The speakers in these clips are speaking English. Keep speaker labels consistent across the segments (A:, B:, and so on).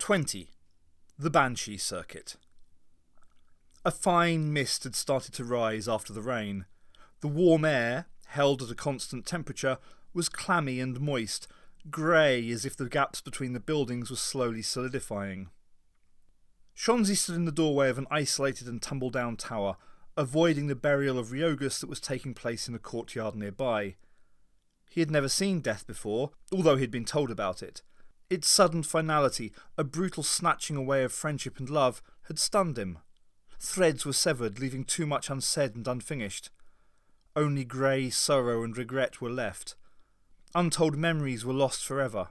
A: 20. The Banshee Circuit. A fine mist had started to rise after the rain. The warm air, held at a constant temperature, was clammy and moist, grey as if the gaps between the buildings were slowly solidifying. Shonzi stood in the doorway of an isolated and tumble-down tower, avoiding the burial of Ryogus that was taking place in a courtyard nearby. He had never seen death before, although he had been told about it. Its sudden finality, a brutal snatching away of friendship and love, had stunned him. Threads were severed, leaving too much unsaid and unfinished. Only grey sorrow and regret were left. Untold memories were lost forever.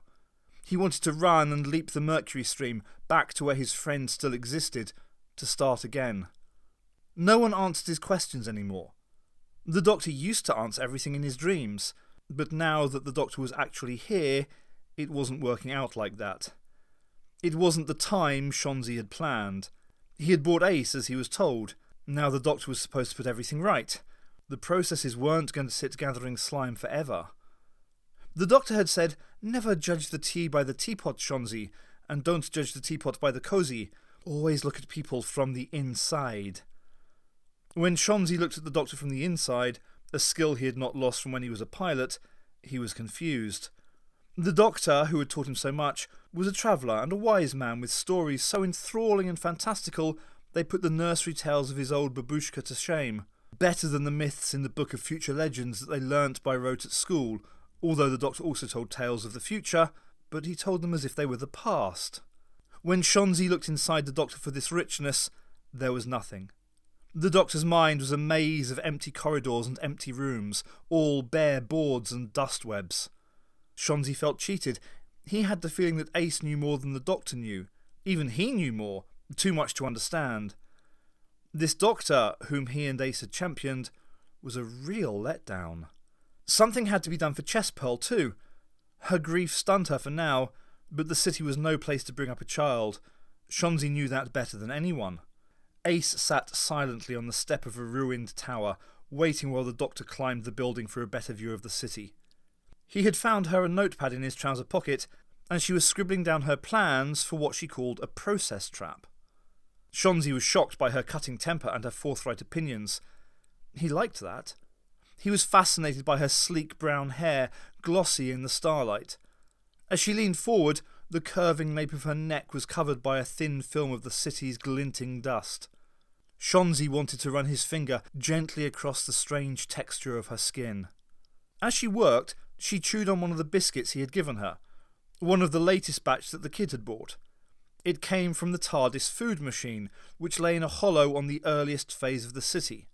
A: He wanted to run and leap the mercury stream, back to where his friend still existed, to start again. No one answered his questions anymore. The Doctor used to answer everything in his dreams, but now that the Doctor was actually here, it wasn't working out like that. It wasn't the time Shonzi had planned. He had brought Ace as he was told. Now the Doctor was supposed to put everything right. The processes weren't going to sit gathering slime forever. The Doctor had said, "Never judge the tea by the teapot, Shonzi, and don't judge the teapot by the cosy. Always look at people from the inside." When Shonzi looked at the Doctor from the inside, a skill he had not lost from when he was a pilot, he was confused. The Doctor, who had taught him so much, was a traveller and a wise man with stories so enthralling and fantastical they put the nursery tales of his old babushka to shame. Better than the myths in the Book of Future Legends that they learnt by rote at school, although the Doctor also told tales of the future, but he told them as if they were the past. When Shonzi looked inside the Doctor for this richness, there was nothing. The Doctor's mind was a maze of empty corridors and empty rooms, all bare boards and dust webs. Shonzi felt cheated. He had the feeling that Ace knew more than the Doctor knew. Even he knew more, too much to understand. This Doctor, whom he and Ace had championed, was a real letdown. Something had to be done for Chesspearl too. Her grief stunned her for now, but the city was no place to bring up a child. Shonzi knew that better than anyone. Ace sat silently on the step of a ruined tower, waiting while the Doctor climbed the building for a better view of the city. He had found her a notepad in his trouser pocket, and she was scribbling down her plans for what she called a process trap. Shonzi was shocked by her cutting temper and her forthright opinions. He liked that. He was fascinated by her sleek brown hair, glossy in the starlight. As she leaned forward, the curving nape of her neck was covered by a thin film of the city's glinting dust. Shonzi wanted to run his finger gently across the strange texture of her skin. As she worked, she chewed on one of the biscuits he had given her, one of the latest batch that the kid had bought. It came from the TARDIS food machine, which lay in a hollow on the earliest phase of the city.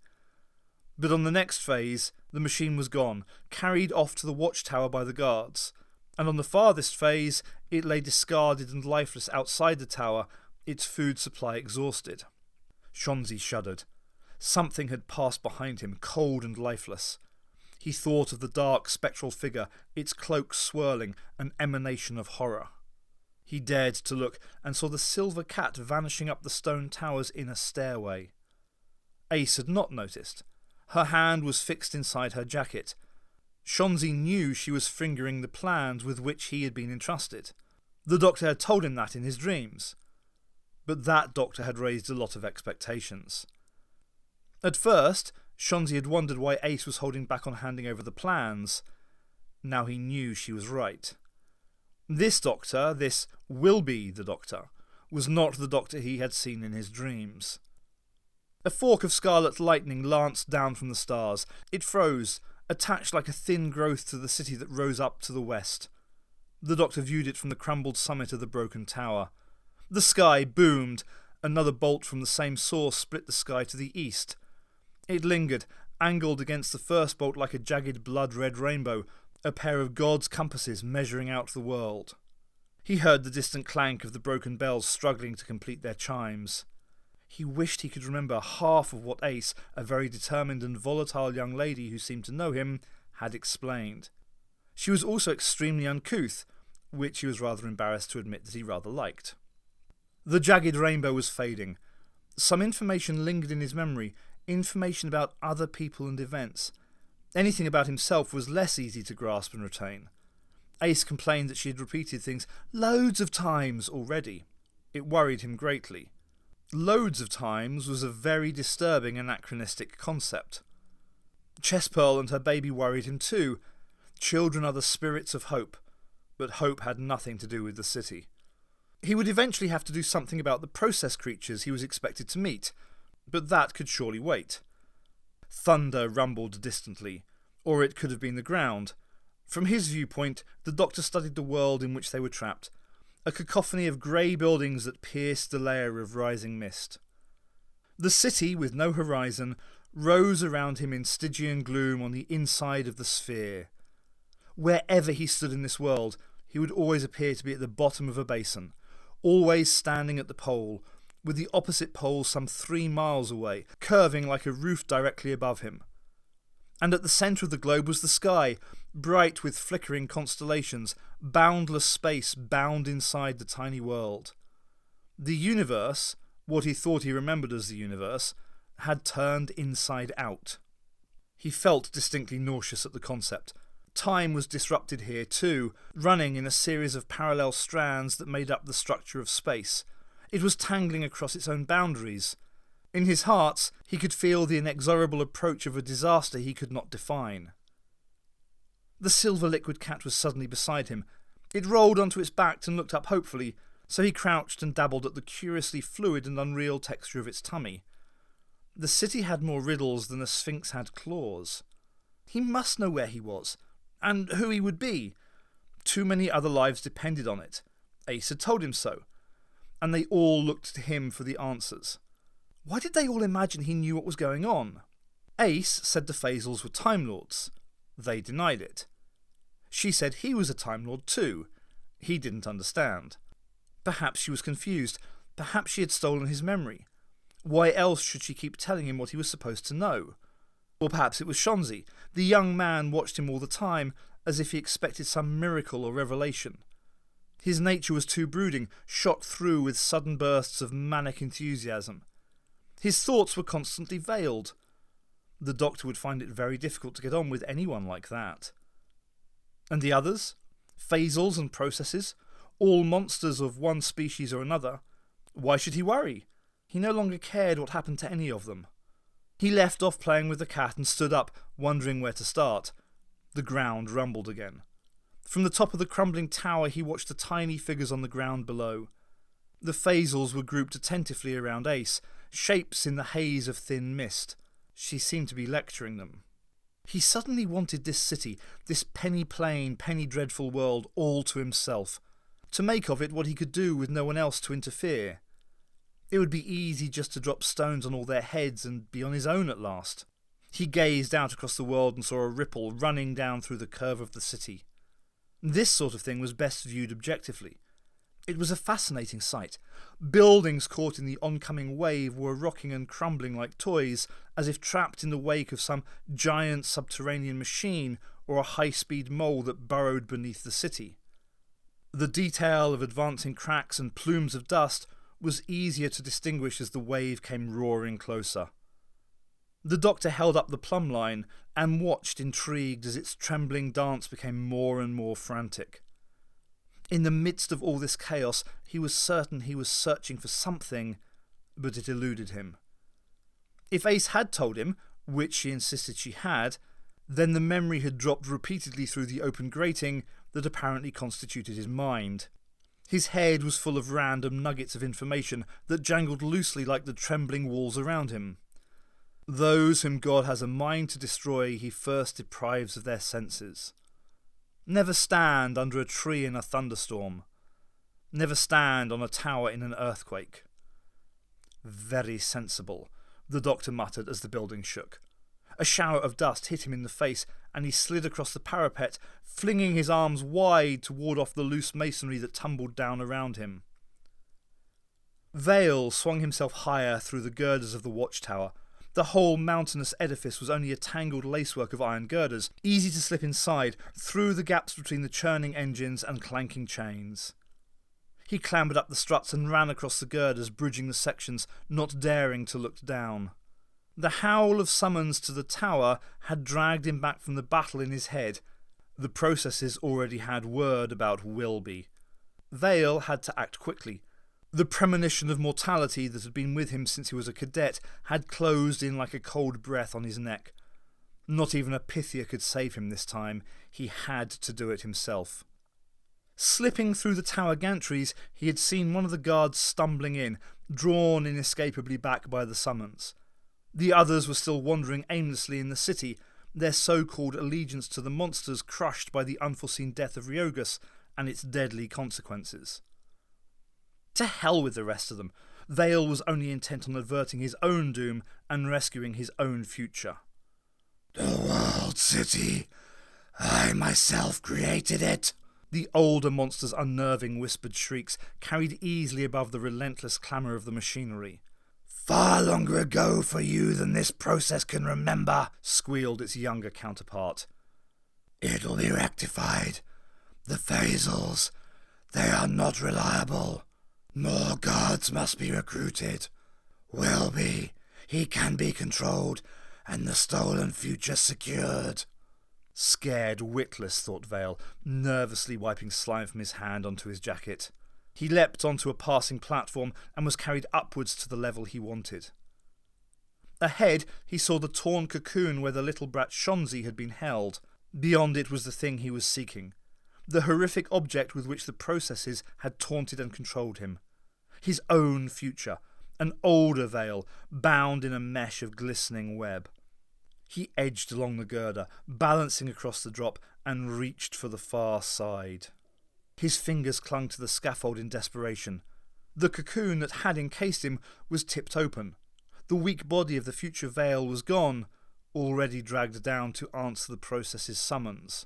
A: But on the next phase, the machine was gone, carried off to the watchtower by the guards, and on the farthest phase, it lay discarded and lifeless outside the tower, its food supply exhausted. Shonzi shuddered. Something had passed behind him, cold and lifeless. He thought of the dark spectral figure, its cloak swirling, an emanation of horror. He dared to look, and saw the silver cat vanishing up the stone tower's inner stairway. Ace had not noticed. Her hand was fixed inside her jacket. Shonzi knew she was fingering the plans with which he had been entrusted. The Doctor had told him that in his dreams. But that Doctor had raised a lot of expectations. At first, Shonzi had wondered why Ace was holding back on handing over the plans. Now he knew she was right. This Doctor, this will-be the Doctor, was not the Doctor he had seen in his dreams. A fork of scarlet lightning lanced down from the stars. It froze, attached like a thin growth to the city that rose up to the west. The Doctor viewed it from the crumbled summit of the broken tower. The sky boomed. Another bolt from the same source split the sky to the east. It lingered, angled against the first bolt like a jagged blood-red rainbow, a pair of God's compasses measuring out the world. He heard the distant clank of the broken bells struggling to complete their chimes. He wished he could remember half of what Ace, a very determined and volatile young lady who seemed to know him, had explained. She was also extremely uncouth, which he was rather embarrassed to admit that he rather liked. The jagged rainbow was fading. Some information lingered in his memory, information about other people and events. Anything about himself was less easy to grasp and retain. Ace complained that she had repeated things loads of times already. It worried him greatly. Loads of times was a very disturbing anachronistic concept. Chesspearl and her baby worried him too. Children are the spirits of hope, but hope had nothing to do with the city. He would eventually have to do something about the process creatures he was expected to meet, but that could surely wait. Thunder rumbled distantly, or it could have been the ground. From his viewpoint, the Doctor studied the world in which they were trapped, a cacophony of grey buildings that pierced the layer of rising mist. The city, with no horizon, rose around him in Stygian gloom on the inside of the sphere. Wherever he stood in this world, he would always appear to be at the bottom of a basin, always standing at the pole, with the opposite pole some 3 miles away, curving like a roof directly above him. And at the centre of the globe was the sky, bright with flickering constellations, boundless space bound inside the tiny world. The universe, what he thought he remembered as the universe, had turned inside out. He felt distinctly nauseous at the concept. Time was disrupted here too, running in a series of parallel strands that made up the structure of space. It was tangling across its own boundaries. In his heart, he could feel the inexorable approach of a disaster he could not define. The silver liquid cat was suddenly beside him. It rolled onto its back and looked up hopefully, so he crouched and dabbled at the curiously fluid and unreal texture of its tummy. The city had more riddles than a sphinx had claws. He must know where he was, and who he would be. Too many other lives depended on it. Ace had told him so, and they all looked to him for the answers. Why did they all imagine he knew what was going on? Ace said the Phasals were Time Lords. They denied it. She said he was a Time Lord too. He didn't understand. Perhaps she was confused. Perhaps she had stolen his memory. Why else should she keep telling him what he was supposed to know? Or perhaps it was Shonzi. The young man watched him all the time, as if he expected some miracle or revelation. His nature was too brooding, shot through with sudden bursts of manic enthusiasm. His thoughts were constantly veiled. The Doctor would find it very difficult to get on with anyone like that. And the others? Phasals and processes? All monsters of one species or another? Why should he worry? He no longer cared what happened to any of them. He left off playing with the cat and stood up, wondering where to start. The ground rumbled again. From the top of the crumbling tower he watched the tiny figures on the ground below. The Phasals were grouped attentively around Ace, shapes in the haze of thin mist. She seemed to be lecturing them. He suddenly wanted this city, this penny plain, penny dreadful world, all to himself, to make of it what he could do with no one else to interfere. It would be easy just to drop stones on all their heads and be on his own at last. He gazed out across the world and saw a ripple running down through the curve of the city. This sort of thing was best viewed objectively. It was a fascinating sight. Buildings caught in the oncoming wave were rocking and crumbling like toys, as if trapped in the wake of some giant subterranean machine or a high-speed mole that burrowed beneath the city. The detail of advancing cracks and plumes of dust was easier to distinguish as the wave came roaring closer. The Doctor held up the plumb line and watched intrigued as its trembling dance became more and more frantic. In the midst of all this chaos, he was certain he was searching for something, but it eluded him. If Ace had told him, which she insisted she had, then the memory had dropped repeatedly through the open grating that apparently constituted his mind. His head was full of random nuggets of information that jangled loosely like the trembling walls around him. Those whom God has a mind to destroy he first deprives of their senses. Never stand under a tree in a thunderstorm. Never stand on a tower in an earthquake. Very sensible, the Doctor muttered as the building shook. A shower of dust hit him in the face, and he slid across the parapet, flinging his arms wide to ward off the loose masonry that tumbled down around him. Vale swung himself higher through the girders of the watchtower. The whole mountainous edifice was only a tangled lacework of iron girders, easy to slip inside, through the gaps between the churning engines and clanking chains. He clambered up the struts and ran across the girders, bridging the sections, not daring to look down. The howl of summons to the tower had dragged him back from the battle in his head. The processes already had word about Wilby. Vale had to act quickly. The premonition of mortality that had been with him since he was a cadet had closed in like a cold breath on his neck. Not even a Pythia could save him this time. He had to do it himself. Slipping through the tower gantries, he had seen one of the guards stumbling in, drawn inescapably back by the summons. The others were still wandering aimlessly in the city, their so-called allegiance to the monsters crushed by the unforeseen death of Ryogus and its deadly consequences. To hell with the rest of them. Vale was only intent on averting his own doom and rescuing his own future.
B: The world city. I myself created it.
A: The older monster's unnerving whispered shrieks carried easily above the relentless clamour of the machinery.
B: Far longer ago for you than this process can remember,
A: squealed its younger counterpart.
B: It'll be rectified. The phasals, they are not reliable. More guards must be recruited. Will be. He can be controlled, and the stolen future secured.
A: Scared witless, thought Vale, nervously wiping slime from his hand onto his jacket. He leapt onto a passing platform and was carried upwards to the level he wanted. Ahead, he saw the torn cocoon where the little brat Shonzi had been held. Beyond it was the thing he was seeking, the horrific object with which the processes had taunted and controlled him. His own future, an older Vale, bound in a mesh of glistening web. He edged along the girder, balancing across the drop, and reached for the far side. His fingers clung to the scaffold in desperation. The cocoon that had encased him was tipped open. The weak body of the future Vale was gone, already dragged down to answer the process's summons.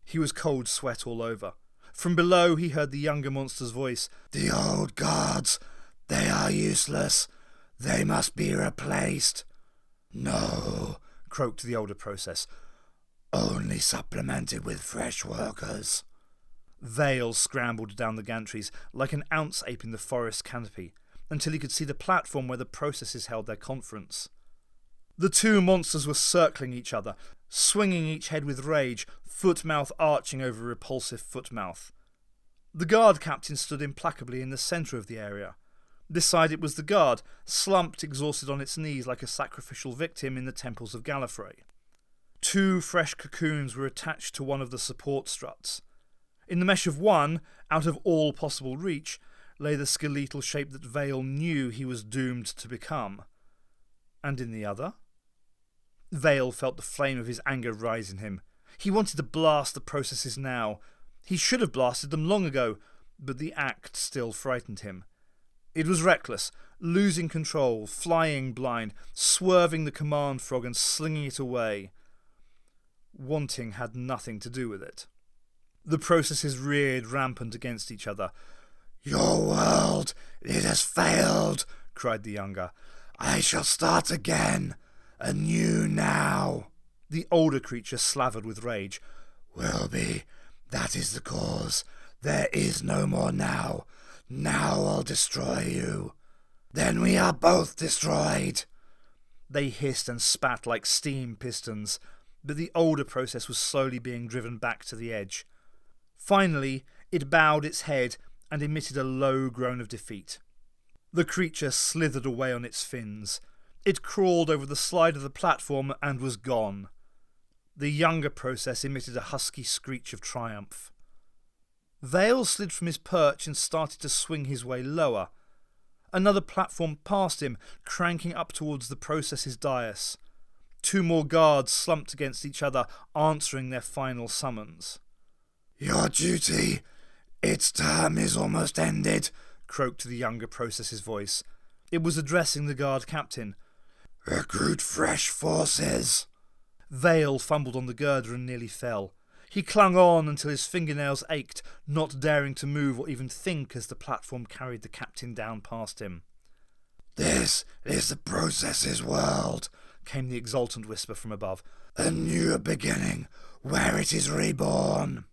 A: He was cold sweat all over. From below he heard the younger monster's voice.
B: The old guards, they are useless. They must be replaced. No,
A: croaked the older process.
B: Only supplemented with fresh workers.
A: Vale scrambled down the gantries like an ounce ape in the forest canopy until he could see the platform where the processes held their conference. The two monsters were circling each other, swinging each head with rage, foot-mouth arching over repulsive foot-mouth. The guard captain stood implacably in the centre of the area. Beside it was the guard, slumped exhausted on its knees like a sacrificial victim in the temples of Gallifrey. Two fresh cocoons were attached to one of the support struts. In the mesh of one, out of all possible reach, lay the skeletal shape that Vale knew he was doomed to become. And in the other? Vale felt the flame of his anger rise in him. He wanted to blast the processes now. He should have blasted them long ago, but the act still frightened him. It was reckless, losing control, flying blind, swerving the command frog and slinging it away. Wanting had nothing to do with it. The processes reared rampant against each other.
B: Your world, it has failed, cried the younger. I shall start again, anew now.
A: The older creature slavered with rage.
B: Will be, that is the cause. There is no more now. Now I'll destroy you. Then we are both destroyed.
A: They hissed and spat like steam pistons, but the older process was slowly being driven back to the edge. Finally, it bowed its head and emitted a low groan of defeat. The creature slithered away on its fins. It crawled over the slide of the platform and was gone. The younger process emitted a husky screech of triumph. Vale slid from his perch and started to swing his way lower. Another platform passed him, cranking up towards the process's dais. Two more guards slumped against each other, answering their final summons.
B: Your duty, its term is almost ended,
A: croaked the younger process's voice. It was addressing the guard captain.
B: Recruit fresh forces.
A: Vale fumbled on the girder and nearly fell. He clung on until his fingernails ached, not daring to move or even think as the platform carried the captain down past him.
B: This is the process's world,
A: came the exultant whisper from above.
B: A new beginning, where it is reborn.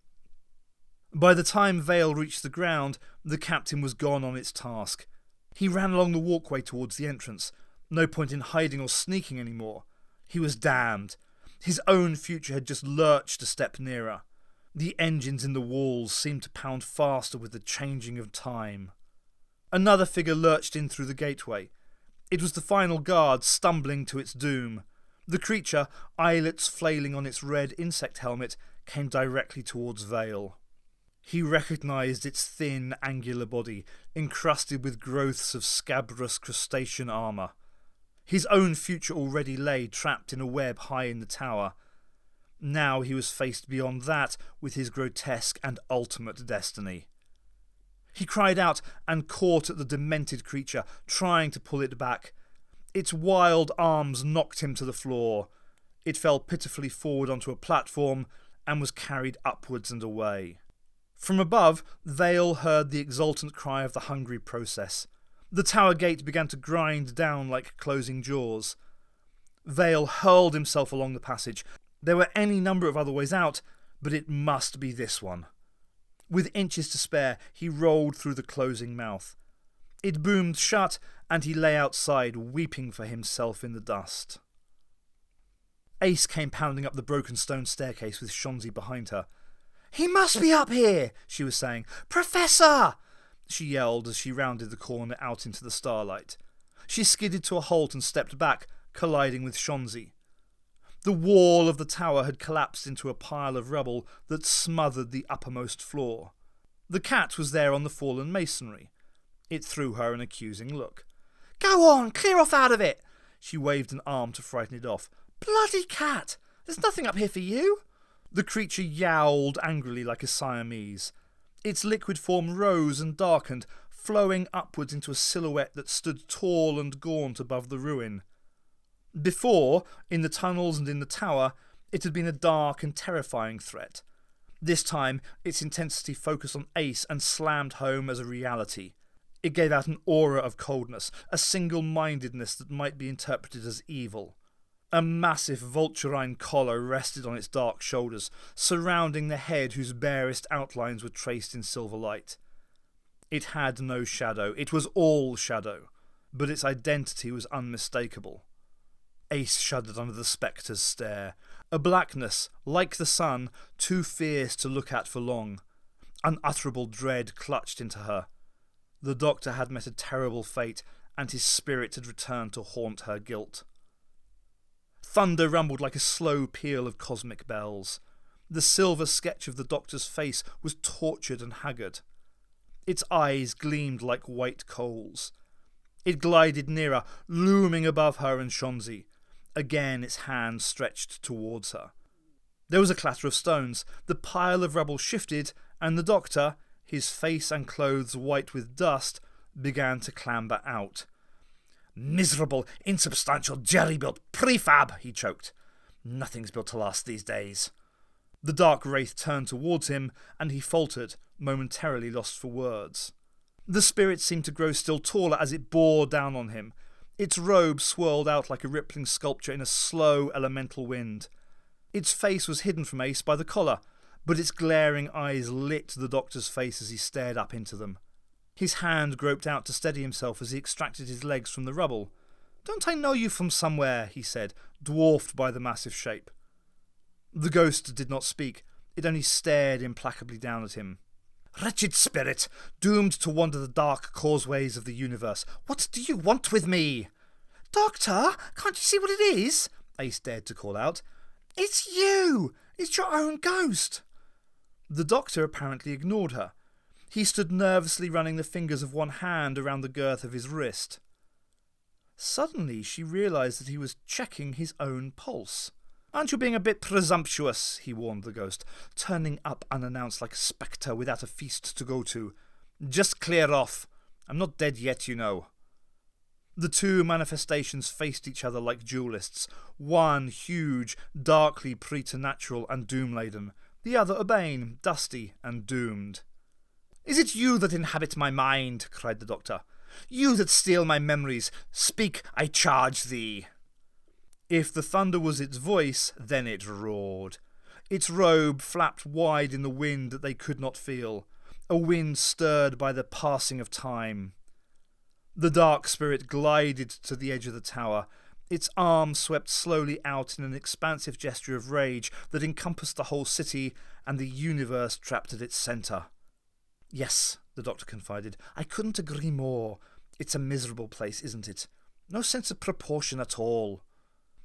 A: By the time Vale reached the ground, the captain was gone on its task. He ran along the walkway towards the entrance. No point in hiding or sneaking any more. He was damned. His own future had just lurched a step nearer. The engines in the walls seemed to pound faster with the changing of time. Another figure lurched in through the gateway. It was the final guard stumbling to its doom. The creature, eyelets flailing on its red insect helmet, came directly towards Vale. He recognised its thin, angular body, encrusted with growths of scabrous crustacean armour. His own future already lay trapped in a web high in the tower. Now he was faced beyond that with his grotesque and ultimate destiny. He cried out and caught at the demented creature, trying to pull it back. Its wild arms knocked him to the floor. It fell pitifully forward onto a platform and was carried upwards and away. From above, Vale heard the exultant cry of the hungry process. The tower gate began to grind down like closing jaws. Vale hurled himself along the passage. There were any number of other ways out, but it must be this one. With inches to spare, he rolled through the closing mouth. It boomed shut, and he lay outside, weeping for himself in the dust. Ace came pounding up the broken stone staircase with Shonzi behind her. "He must be up here," she was saying. "Professor!" she yelled as she rounded the corner out into the starlight. She skidded to a halt and stepped back, colliding with Shonzi. The wall of the tower had collapsed into a pile of rubble that smothered the uppermost floor. The cat was there on the fallen masonry. It threw her an accusing look. "Go on, clear off out of it!" She waved an arm to frighten it off. "Bloody cat! There's nothing up here for you!" The creature yowled angrily like a Siamese. Its liquid form rose and darkened, flowing upwards into a silhouette that stood tall and gaunt above the ruin. Before, in the tunnels and in the tower, it had been a dark and terrifying threat. This time, its intensity focused on Ace and slammed home as a reality. It gave out an aura of coldness, a single-mindedness that might be interpreted as evil. A massive vulturine collar rested on its dark shoulders, surrounding the head whose barest outlines were traced in silver light. It had no shadow, it was all shadow, but its identity was unmistakable. Ace shuddered under the spectre's stare. A blackness, like the sun, too fierce to look at for long. Unutterable dread clutched into her. The doctor had met a terrible fate, and his spirit had returned to haunt her guilt. Thunder rumbled like a slow peal of cosmic bells. The silver sketch of the doctor's face was tortured and haggard. Its eyes gleamed like white coals. It glided nearer, looming above her and Shonzi. Again its hand stretched towards her. There was a clatter of stones. The pile of rubble shifted, and the doctor, his face and clothes white with dust, began to clamber out. "Miserable, insubstantial, jerry-built prefab," he choked. "Nothing's built to last these days." The dark wraith turned towards him, and he faltered, momentarily lost for words. The spirit seemed to grow still taller as it bore down on him. Its robe swirled out like a rippling sculpture in a slow elemental wind. Its face was hidden from Ace by the collar, but its glaring eyes lit the doctor's face as he stared up into them. His hand groped out to steady himself as he extracted his legs from the rubble. "Don't I know you from somewhere?" he said, dwarfed by the massive shape. The ghost did not speak. It only stared implacably down at him. "Wretched spirit, doomed to wander the dark causeways of the universe, what do you want with me?" "Doctor, can't you see what it is?" Ace dared to call out. "It's you! It's your own ghost!" The doctor apparently ignored her. He stood nervously running the fingers of one hand around the girth of his wrist. Suddenly she realised that he was checking his own pulse. "Aren't you being a bit presumptuous?" he warned the ghost, turning up unannounced like a spectre without a feast to go to. "Just clear off. I'm not dead yet, you know." The two manifestations faced each other like duelists, one huge, darkly preternatural and doom-laden, the other urbane, dusty and doomed. "Is it you that inhabit my mind?" cried the doctor. "You that steal my memories? Speak, I charge thee." If the thunder was its voice, then it roared. Its robe flapped wide in the wind that they could not feel, a wind stirred by the passing of time. The dark spirit glided to the edge of the tower. Its arm swept slowly out in an expansive gesture of rage that encompassed the whole city and the universe trapped at its centre. Yes, the doctor confided. "I couldn't agree more. It's a miserable place, isn't it? No sense of proportion at all."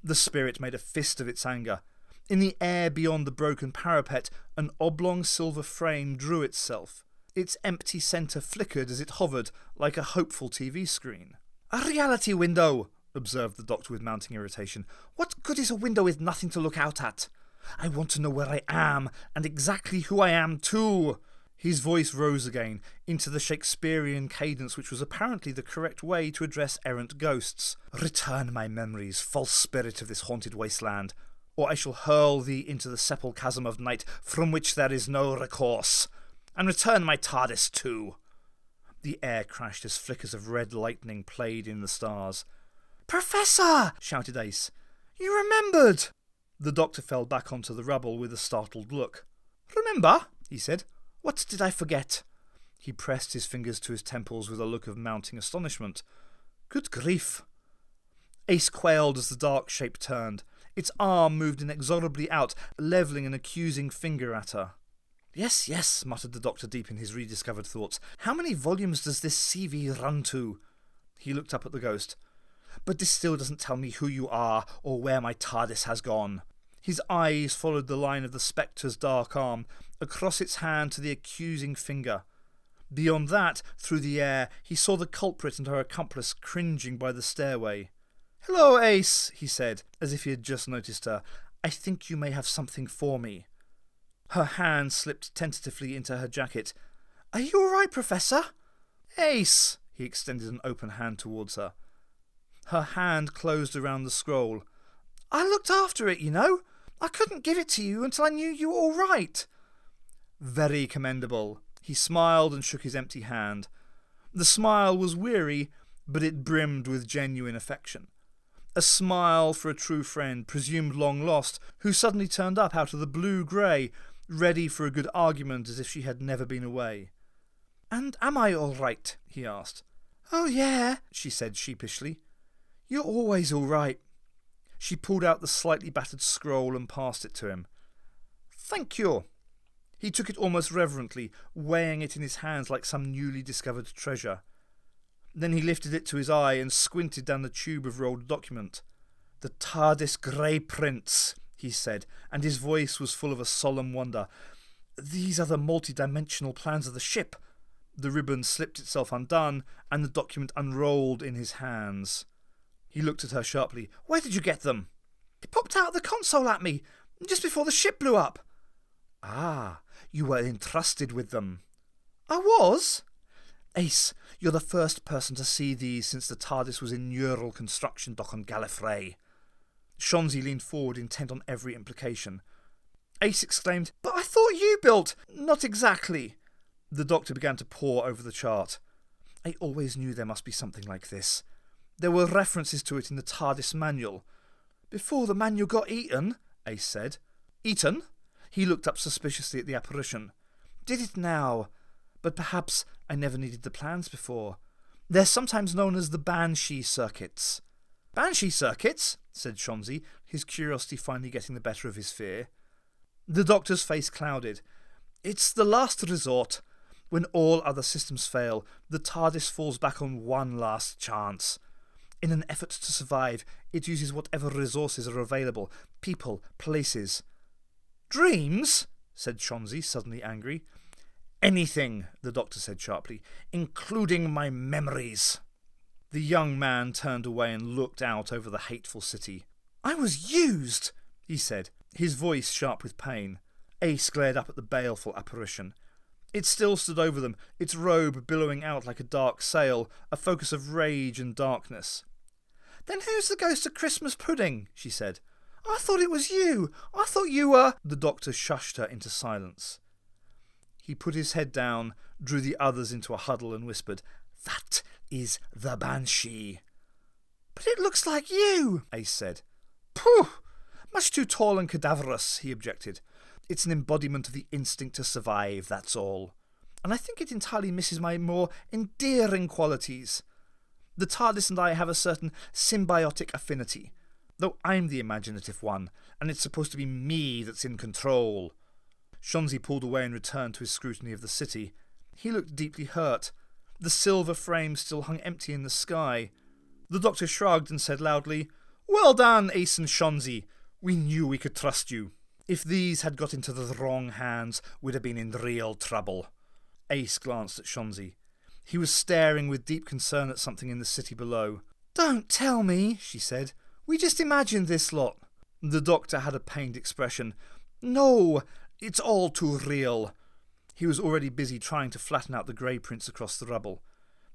A: The spirit made a fist of its anger. In the air beyond the broken parapet, an oblong silver frame drew itself. Its empty centre flickered as it hovered, like a hopeful TV screen. "A reality window," observed the doctor with mounting irritation. "What good is a window with nothing to look out at? I want to know where I am, and exactly who I am too." His voice rose again, into the Shakespearean cadence which was apparently the correct way to address errant ghosts. "Return my memories, false spirit of this haunted wasteland, or I shall hurl thee into the sepulchre of night from which there is no recourse. And return my TARDIS too." The air crashed as flickers of red lightning played in the stars. "Professor!" shouted Ace. "You remembered!" The doctor fell back onto the rubble with a startled look. "Remember?" he said. "What did I forget?" He pressed his fingers to his temples with a look of mounting astonishment. "Good grief!" Ace quailed as the dark shape turned. Its arm moved inexorably out, levelling an accusing finger at her. "Yes, yes," muttered the doctor deep in his rediscovered thoughts. "How many volumes does this CV run to?" He looked up at the ghost. "But this still doesn't tell me who you are or where my TARDIS has gone." His eyes followed the line of the spectre's dark arm, across its hand to the accusing finger. Beyond that, through the air, he saw the culprit and her accomplice cringing by the stairway. "Hello, Ace," he said, as if he had just noticed her. "I think you may have something for me." Her hand slipped tentatively into her jacket. "Are you all right, Professor?" "Ace!" He extended an open hand towards her. Her hand closed around the scroll. "I looked after it, you know. I couldn't give it to you until I knew you were all right." "Very commendable." He smiled and shook his empty hand. The smile was weary, but it brimmed with genuine affection. A smile for a true friend, presumed long lost, who suddenly turned up out of the blue-grey, ready for a good argument as if she had never been away. "And am I all right?" he asked. "Oh, yeah," she said sheepishly. "You're always all right." She pulled out the slightly battered scroll and passed it to him. "Thank you." He took it almost reverently, weighing it in his hands like some newly discovered treasure. Then he lifted it to his eye and squinted down the tube of rolled document. "The TARDIS Grey Prince," he said, and his voice was full of a solemn wonder. "These are the multi-dimensional plans of the ship." The ribbon slipped itself undone, and the document unrolled in his hands. He looked at her sharply. "Where did you get them?" "It popped out of the console at me, just before the ship blew up." "Ah, you were entrusted with them." "I was?" "Ace, you're the first person to see these since the TARDIS was in neural construction dock on Gallifrey." Shonzi leaned forward, intent on every implication. Ace exclaimed, "But I thought you built—" "Not exactly." The doctor began to pore over the chart. "I always knew there must be something like this. There were references to it in the TARDIS manual." "Before the manual got eaten," Ace said. "Eaten?" He looked up suspiciously at the apparition. "Did it now? But perhaps I never needed the plans before. They're sometimes known as the Banshee circuits." "Banshee circuits?" said Shonzi, his curiosity finally getting the better of his fear. The doctor's face clouded. "It's the last resort. When all other systems fail, the TARDIS falls back on one last chance. In an effort to survive, it uses whatever resources are available, people, places." "Dreams?" said Shonzi, suddenly angry. "Anything," the doctor said sharply, "including my memories." The young man turned away and looked out over the hateful city. "I was used," he said, his voice sharp with pain. Ace glared up at the baleful apparition. It still stood over them, its robe billowing out like a dark sail, a focus of rage and darkness. "Then who's the ghost of Christmas pudding?" she said. "I thought it was you. I thought you were—" The doctor shushed her into silence. He put his head down, drew the others into a huddle and whispered, "That is the Banshee." "But it looks like you," Ace said. "Pooh! Much too tall and cadaverous," he objected. "It's an embodiment of the instinct to survive, that's all. And I think it entirely misses my more endearing qualities. The TARDIS and I have a certain symbiotic affinity, though I'm the imaginative one, and it's supposed to be me that's in control." Shonzi pulled away and returned to his scrutiny of the city. He looked deeply hurt. The silver frame still hung empty in the sky. The doctor shrugged and said loudly, "Well done, Ace and Shonzi. We knew we could trust you. If these had got into the wrong hands, we'd have been in real trouble." Ace glanced at Shonzi. He was staring with deep concern at something in the city below. "Don't tell me," she said. "We just imagined this lot." The doctor had a pained expression. "No, it's all too real." He was already busy trying to flatten out the grey prints across the rubble.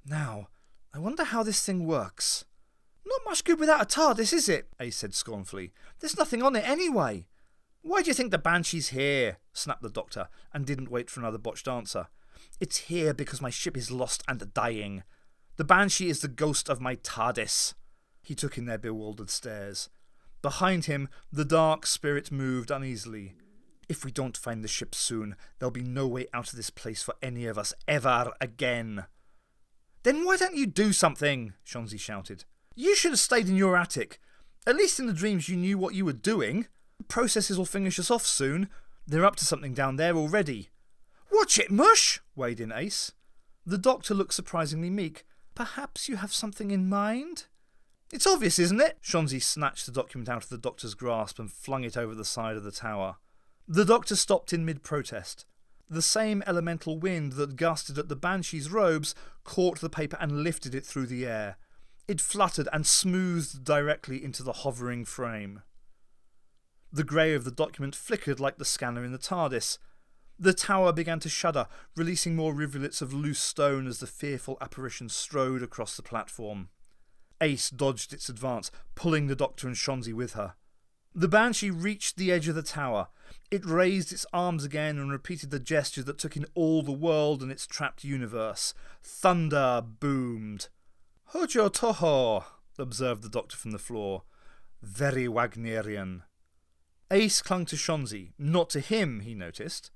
A: "Now, I wonder how this thing works." "Not much good without a TARDIS, is it?" Ace said scornfully. "There's nothing on it anyway." "Why do you think the Banshee's here?" snapped the doctor, and didn't wait for another botched answer. "It's here because my ship is lost and dying. The Banshee is the ghost of my TARDIS." He took in their bewildered stares. Behind him, the dark spirit moved uneasily. "If we don't find the ship soon, there'll be no way out of this place for any of us ever again." "Then why don't you do something?" Shonzi shouted. "You should have stayed in your attic. At least in the dreams you knew what you were doing. The processes will finish us off soon. They're up to something down there already." "Watch it, Mush!" weighed in Ace. The doctor looked surprisingly meek. "Perhaps you have something in mind?" "It's obvious, isn't it?" Shonzi snatched the document out of the doctor's grasp and flung it over the side of the tower. The doctor stopped in mid-protest. The same elemental wind that gusted at the Banshee's robes caught the paper and lifted it through the air. It fluttered and smoothed directly into the hovering frame. The grey of the document flickered like the scanner in the TARDIS. The tower began to shudder, releasing more rivulets of loose stone as the fearful apparition strode across the platform. Ace dodged its advance, pulling the doctor and Shonzi with her. The Banshee reached the edge of the tower. It raised its arms again and repeated the gesture that took in all the world and its trapped universe. Thunder boomed. "Hojo toho," observed the doctor from the floor. "Very Wagnerian." Ace clung to Shonzi. Not to him, he noticed.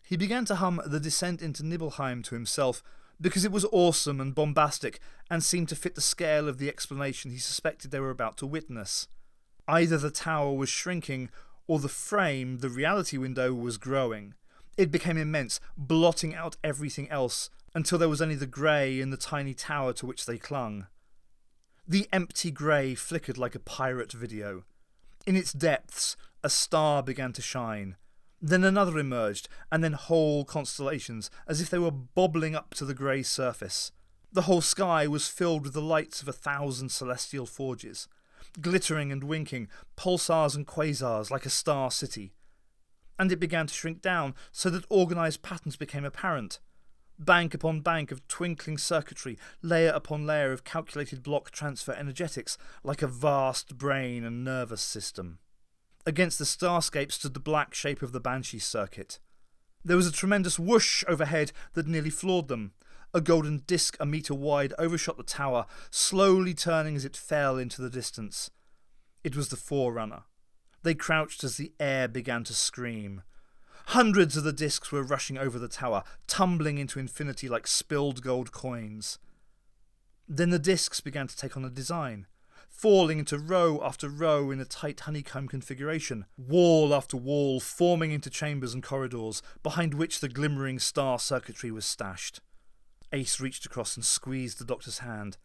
A: He began to hum The Descent into Nibelheim to himself because it was awesome and bombastic and seemed to fit the scale of the explanation he suspected they were about to witness. Either the tower was shrinking or the frame, the reality window, was growing. It became immense, blotting out everything else until there was only the grey and the tiny tower to which they clung. The empty grey flickered like a pirate video. In its depths, a star began to shine. Then another emerged, and then whole constellations, as if they were bobbling up to the grey surface. The whole sky was filled with the lights of 1,000 celestial forges, glittering and winking, pulsars and quasars like a star city. And it began to shrink down, so that organised patterns became apparent. Bank upon bank of twinkling circuitry, layer upon layer of calculated block transfer energetics, like a vast brain and nervous system. Against the starscape stood the black shape of the Banshee circuit. There was a tremendous whoosh overhead that nearly floored them. A golden disc a metre wide overshot the tower, slowly turning as it fell into the distance. It was the Forerunner. They crouched as the air began to scream. Hundreds of the discs were rushing over the tower, tumbling into infinity like spilled gold coins. Then the discs began to take on a design, falling into row after row in a tight honeycomb configuration, wall after wall forming into chambers and corridors, behind which the glimmering star circuitry was stashed. Ace reached across and squeezed the doctor's hand.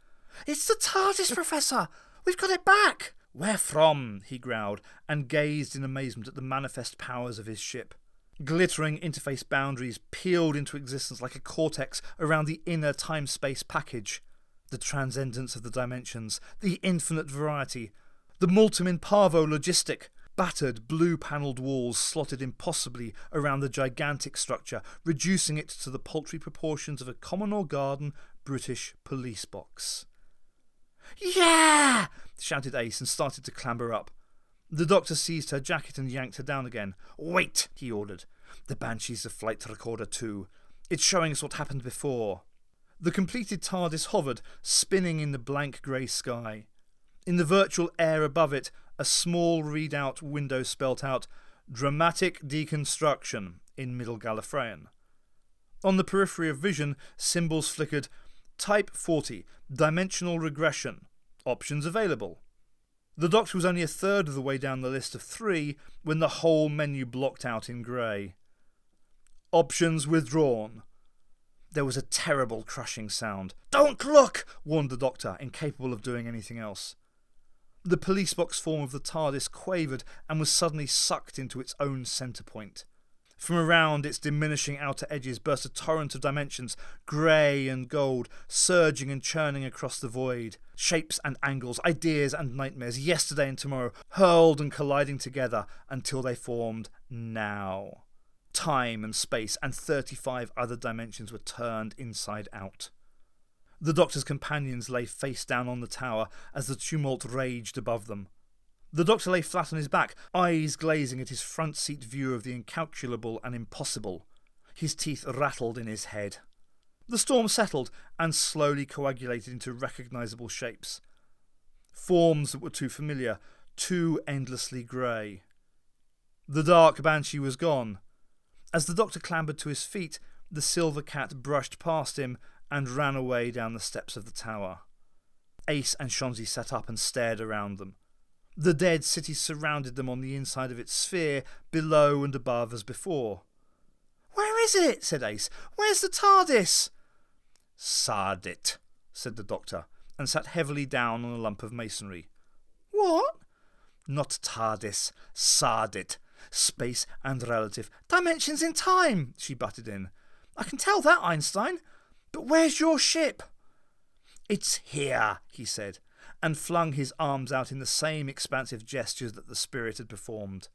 A: "It's the TARDIS, Professor! We've got it back!" "Where from?" he growled, and gazed in amazement at the manifest powers of his ship. Glittering interface boundaries peeled into existence like a cortex around the inner time-space package. The transcendence of the dimensions, the infinite variety, the multum in parvo logistic. Battered, blue-panelled walls slotted impossibly around the gigantic structure, reducing it to the paltry proportions of a common or garden British police box. "Yeah!" shouted Ace and started to clamber up. The doctor seized her jacket and yanked her down again. "Wait!" he ordered. "The Banshee's a flight recorder too. It's showing us what happened before." The completed TARDIS hovered, spinning in the blank grey sky. In the virtual air above it, a small readout window spelt out "Dramatic Deconstruction" in Middle Gallifreyan. On the periphery of vision, symbols flickered "Type 40, Dimensional Regression. Options available." The doctor was only a third of the way down the list of 3 when the whole menu blocked out in grey. "Options withdrawn." There was a terrible crushing sound. "Don't look!" warned the Doctor, incapable of doing anything else. The police box form of the TARDIS quavered and was suddenly sucked into its own centre point. From around its diminishing outer edges burst a torrent of dimensions, grey and gold, surging and churning across the void. Shapes and angles, ideas and nightmares, yesterday and tomorrow, hurled and colliding together until they formed now. Time and space and 35 other dimensions were turned inside out. The Doctor's companions lay face down on the tower as the tumult raged above them. The Doctor lay flat on his back, eyes glazing at his front seat view of the incalculable and impossible. His teeth rattled in his head. The storm settled and slowly coagulated into recognisable shapes. Forms that were too familiar, too endlessly grey. The dark Banshee was gone. As the Doctor clambered to his feet, the silver cat brushed past him and ran away down the steps of the tower. Ace and Shonzi sat up and stared around them. The dead city surrounded them on the inside of its sphere, below and above as before. "Where is it?" said Ace. "Where's the TARDIS?" "Sardit," said the Doctor, and sat heavily down on a lump of masonry. "What?" "Not TARDIS, Sardit. Space and relative. Dimensions in time," she butted in. "I can tell that, Einstein. But where's your ship?" "It's here," he said, and flung his arms out in the same expansive gestures that the spirit had performed.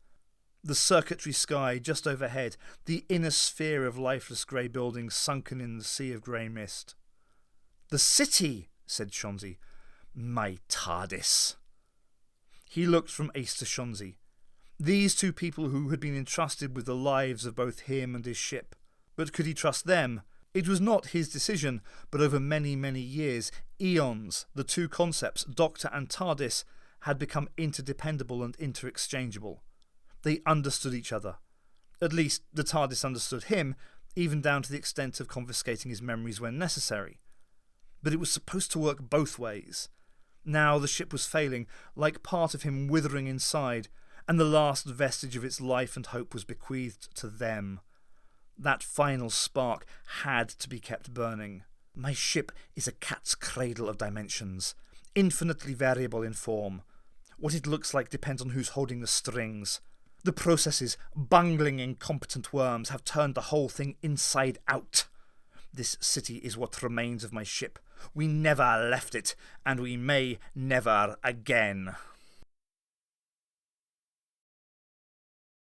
A: The circuitry sky just overhead, the inner sphere of lifeless grey buildings sunken in the sea of grey mist. "The city," said Shonzi. "My TARDIS." He looked from Ace to Shonzi. These two people who had been entrusted with the lives of both him and his ship. But could he trust them? It was not his decision, but over many, many years, eons, the two concepts, Doctor and TARDIS, had become interdependable and interexchangeable. They understood each other. At least, the TARDIS understood him, even down to the extent of confiscating his memories when necessary. But it was supposed to work both ways. Now the ship was failing, like part of him withering inside, and the last vestige of its life and hope was bequeathed to them. That final spark had to be kept burning. My ship is a cat's cradle of dimensions, infinitely variable in form. What it looks like depends on who's holding the strings. The processes, bungling incompetent worms, have turned the whole thing inside out. This city is what remains of my ship. We never left it, and we may never again.